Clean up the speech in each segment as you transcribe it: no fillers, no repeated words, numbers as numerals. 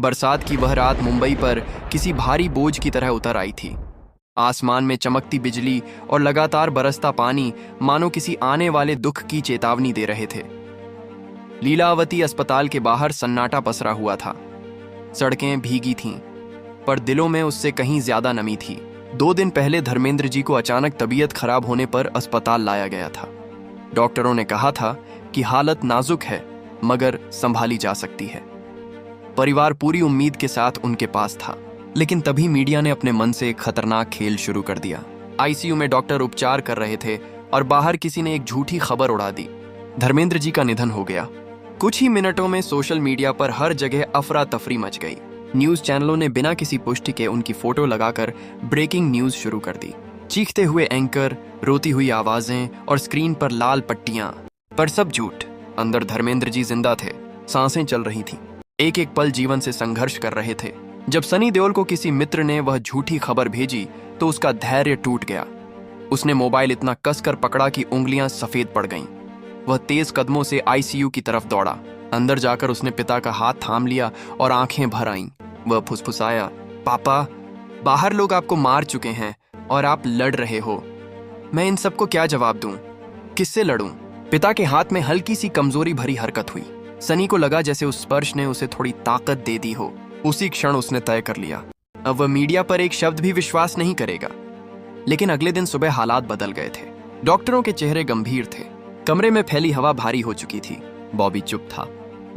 बरसात की वह रात मुंबई पर किसी भारी बोझ की तरह उतर आई थी। आसमान में चमकती बिजली और लगातार बरसता पानी मानो किसी आने वाले दुख की चेतावनी दे रहे थे। लीलावती अस्पताल के बाहर सन्नाटा पसरा हुआ था। सड़कें भीगी थीं, पर दिलों में उससे कहीं ज्यादा नमी थी। 2 दिन पहले धर्मेंद्र जी को अचानक तबीयत खराब होने पर अस्पताल लाया गया था। डॉक्टरों ने कहा था कि हालत नाजुक है, मगर संभाली जा सकती है। परिवार पूरी उम्मीद के साथ उनके पास था, लेकिन तभी मीडिया ने अपने मन से एक खतरनाक खेल शुरू कर दिया। आईसीयू में डॉक्टर उपचार कर रहे थे और बाहर किसी ने एक झूठी खबर उड़ा दी। धर्मेंद्र जी का निधन हो गया। कुछ ही मिनटों में सोशल मीडिया पर हर जगह अफरा तफरी मच गई। न्यूज चैनलों ने बिना किसी पुष्टि के उनकी फोटो लगाकर ब्रेकिंग न्यूज शुरू कर दी। चीखते हुए एंकर, रोती हुई आवाजें और स्क्रीन पर लाल पट्टियां, पर सब झूठ। अंदर धर्मेंद्र जी जिंदा थे, सांसें चल रही थीं, एक एक पल जीवन से संघर्ष कर रहे थे। जब सनी देओल को किसी मित्र ने वह झूठी खबर भेजी तो उसका धैर्य टूट गया। उसने मोबाइल इतना कसकर पकड़ा कि उंगलियां सफेद पड़ गईं। वह तेज कदमों से आईसीयू की तरफ दौड़ा। अंदर जाकर उसने पिता का हाथ थाम लिया और आंखें भर आईं। वह फुसफुसाया, पापा, बाहर लोग आपको मार चुके हैं और आप लड़ रहे हो। मैं इन सबको क्या जवाब दूं? किससे लड़ूं? पिता के हाथ में हल्की सी कमजोरी भरी हरकत हुई। सनी को लगा जैसे उस स्पर्श ने उसे थोड़ी ताकत दे दी हो। उसी क्षण उसने तय कर लिया, अब वह मीडिया पर एक शब्द भी विश्वास नहीं करेगा। लेकिन अगले दिन सुबह हालात बदल गए थे। डॉक्टरों के चेहरे गंभीर थे। कमरे में फैली हवा भारी हो चुकी थी। बॉबी चुप था।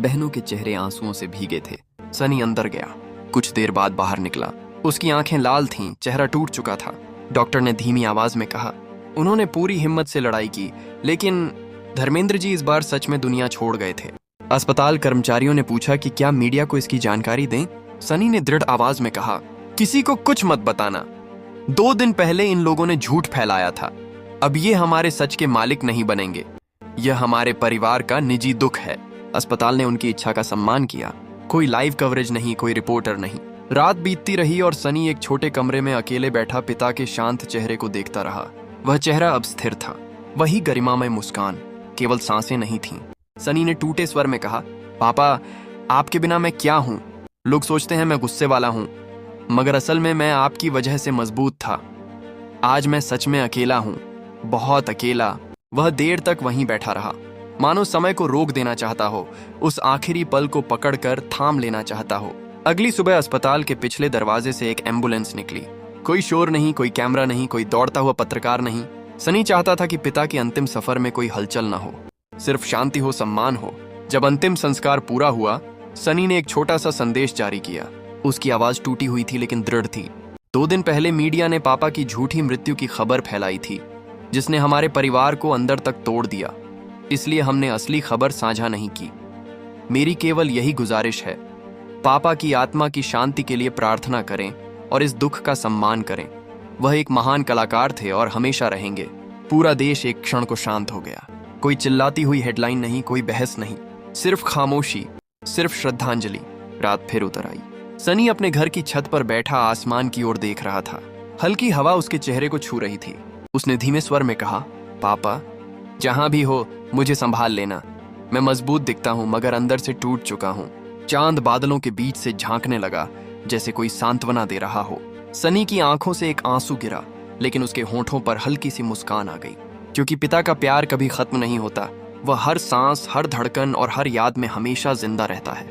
बहनों के चेहरे आंसुओं से भीगे थे। सनी अंदर गया। कुछ देर बाद बाहर निकला। उसकी आंखें लाल थीं, चेहरा टूट चुका था। डॉक्टर ने धीमी आवाज में कहा, उन्होंने पूरी हिम्मत से लड़ाई की, लेकिन धर्मेंद्र जी इस बार सच में दुनिया छोड़ गए थे। अस्पताल कर्मचारियों ने पूछा कि क्या मीडिया को इसकी जानकारी दें। सनी ने दृढ़ आवाज में कहा, किसी को कुछ मत बताना। 2 दिन पहले इन लोगों ने झूठ फैलाया था। अब ये हमारे सच के मालिक नहीं बनेंगे। यह हमारे परिवार का निजी दुख है। अस्पताल ने उनकी इच्छा का सम्मान किया। कोई लाइव कवरेज नहीं, कोई रिपोर्टर नहीं। रात बीतती रही और सनी एक छोटे कमरे में अकेले बैठा पिता के शांत चेहरे को देखता रहा। वह चेहरा अब स्थिर था, वही गरिमामय मुस्कान, केवल सांसें नहीं थीं। सनी ने टूटे स्वर में कहा, पापा, आपके बिना मैं क्या हूं? लोग सोचते हैं मैं गुस्से वाला हूं, मगर असल में मैं आपकी वजह से मजबूत था। आज मैं सच में अकेला हूं, बहुत अकेला। वह देर तक वहीं बैठा रहा, मानो समय को रोक देना चाहता हो, उस आखिरी पल को पकड़कर थाम लेना चाहता हो। अगली सुबह अस्पताल के पिछले दरवाजे से एक एम्बुलेंस निकली। कोई शोर नहीं, कोई कैमरा नहीं, कोई दौड़ता हुआ पत्रकार नहीं। सनी चाहता था कि पिता के अंतिम सफर में कोई हलचल न हो, सिर्फ शांति हो, सम्मान हो। जब अंतिम संस्कार पूरा हुआ, सनी ने एक छोटा सा संदेश जारी किया। उसकी आवाज टूटी हुई थी लेकिन दृढ़ थी। 2 दिन पहले मीडिया ने पापा की झूठी मृत्यु की खबर फैलाई थी, जिसने हमारे परिवार को अंदर तक तोड़ दिया। इसलिए हमने असली खबर साझा नहीं की। मेरी केवल यही गुजारिश है, पापा की आत्मा की शांति के लिए प्रार्थना करें और इस दुख का सम्मान करें। वह एक महान कलाकार थे और हमेशा रहेंगे। पूरा देश एक क्षण को शांत हो गया। कोई चिल्लाती हुई हेडलाइन नहीं, कोई बहस नहीं, सिर्फ खामोशी, सिर्फ श्रद्धांजलि। रात फिर उतर आई। सनी अपने घर की छत पर बैठा आसमान की ओर देख रहा था। हल्की हवा उसके चेहरे को छू रही थी। उसने धीमे स्वर में कहा, पापा, जहां भी हो मुझे संभाल लेना। मैं मजबूत दिखता हूं, मगर अंदर से टूट चुका हूं। चांद बादलों के बीच से झांकने लगा, जैसे कोई सांत्वना दे रहा हो। सनी की आंखों से एक आंसू गिरा, लेकिन उसके होंठों पर हल्की सी मुस्कान आ गई, क्योंकि पिता का प्यार कभी खत्म नहीं होता। वह हर सांस, हर धड़कन और हर याद में हमेशा जिंदा रहता है।